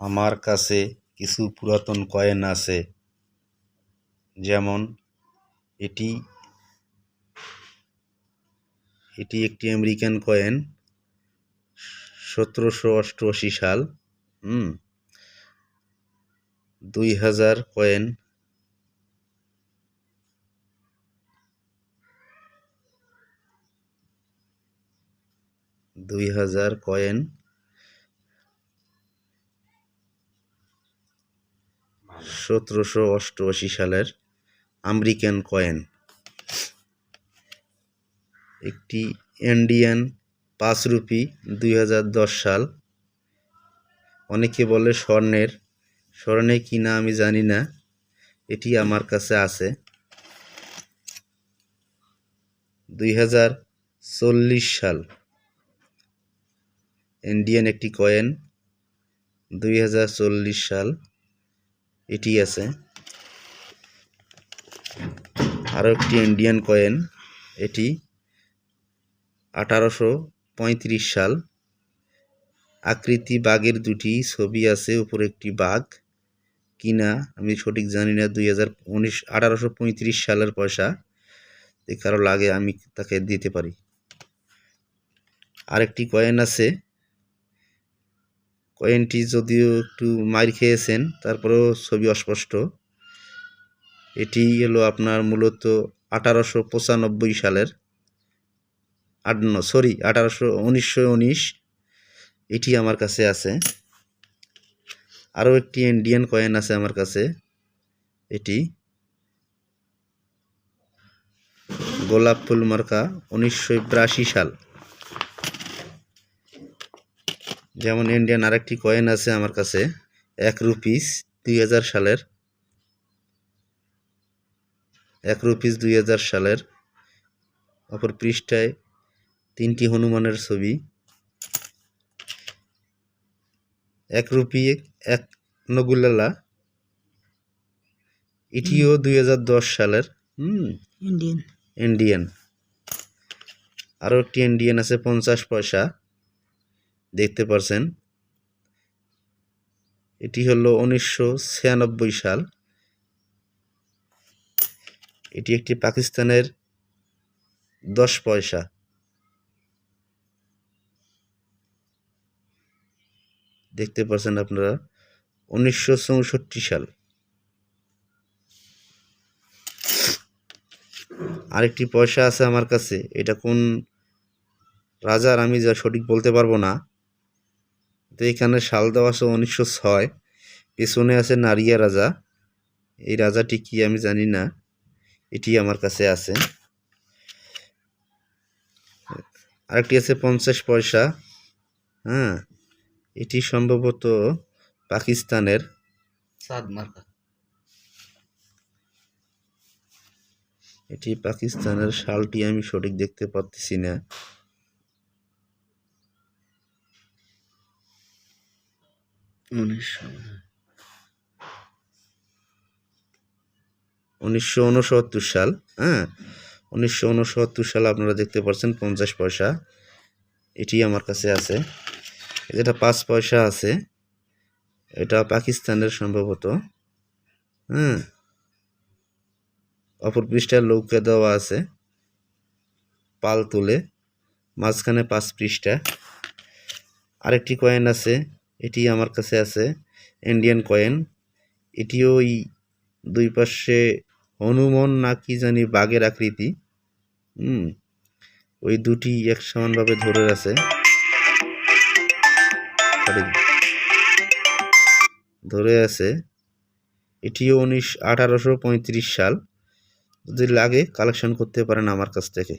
আমার কাছে কিছু পুরাতন কয়েন আছে, যেমন এটি একটি আমেরিকান কয়েন, 1788 সাল। 2000 কয়েন, 2000 কয়েন, 1788 সালের আমেরিকান কয়েন। একটি ইন্ডিয়ান 5 রুপি, 2010 সাল। অনেকে বলে স্বর্ণের কিনা আমি জানি না, এটি আমার কাছে আছে। 2040 সাল ইন্ডিয়ান একটি কয়েন, 2040 সাল, এটি আছে। আরও একটি ইন্ডিয়ান কয়েন, এটি 1835 সাল। আকৃতি বাঘের দুটি ছবি আছে, উপরে একটি বাঘ কিনা আমি সঠিক জানি না। 1835 সালের পয়সা, কারো লাগে আমি তাকে দিতে পারি। আরেকটি কয়েন আছে, কয়েনটি যদিও একটু মার খেয়েছেন, তারপরেও ছবি অস্পষ্ট। এটি হলো আপনার মূলত 1895 সালের 1919। এটি আমার কাছে আছে। আরও একটি ইন্ডিয়ান কয়েন আছে আমার কাছে, এটি গোলাপ ফুল মার্কা, 1982 সাল। যেমন ইন্ডিয়ান আরেকটি কয়েন আছে আমার কাছে, 1 রুপিস, 2000 সালের, 1 রুপিস 2000 সালের। অপর পৃষ্ঠায় 3টি হনুমানের ছবি। 1 রুপি, 1 নগুলালা, এটিও 2010 সালের ইন্ডিয়ান। আরও একটি ইন্ডিয়ান আছে 50 পয়সা, দেখতে পারছেন। এটি হলো 1996 সাল। এটি একটি পাকিস্তানের 10 পয়সা, দেখতে পাচ্ছেন আপনারা, 1964 সাল। আরেকটি পয়সা আছে আমার কাছে, এটা কোন রাজার আমি যা সঠিক বলতে পারবো না। তো এখানে সাল দেওয়া আছে 1906, পেছনে আছে নারিয়া রাজা। এই রাজাটি কি আমি জানি না, এটি আমার কাছে আছে। আরেকটি আছে 50 পয়সা, এটি সম্ভবত পাকিস্তানের সাদ মার্কা। এটি পাকিস্তানের, সালটি আমি সঠিক দেখতে পাচ্ছি না। উনিশশো 1969 সাল। 1969 সাল আপনারা দেখতে পাচ্ছেন, 50 পয়সা, এটি আমার কাছে আছে। যেটা 5 পয়সা আছে, এটা পাকিস্তানের সম্ভবত। অপর পৃষ্ঠার লৌকা দেওয়া আছে, পাল তুলে, মাঝখানে 5 পৃষ্ঠা। আরেকটি কয়েন আছে, এটি আমার কাছে আছে, ইন্ডিয়ান কয়েন। এটিও ওই দুই পাশে হনুমান না কি জানি বাঘের আকৃতি। ওই দুটি এক সমানভাবে ধরে আছে, এটিও 1835 সাল। যদি লাগে কালেকশন করতে পারেন আমার কাছ থেকে।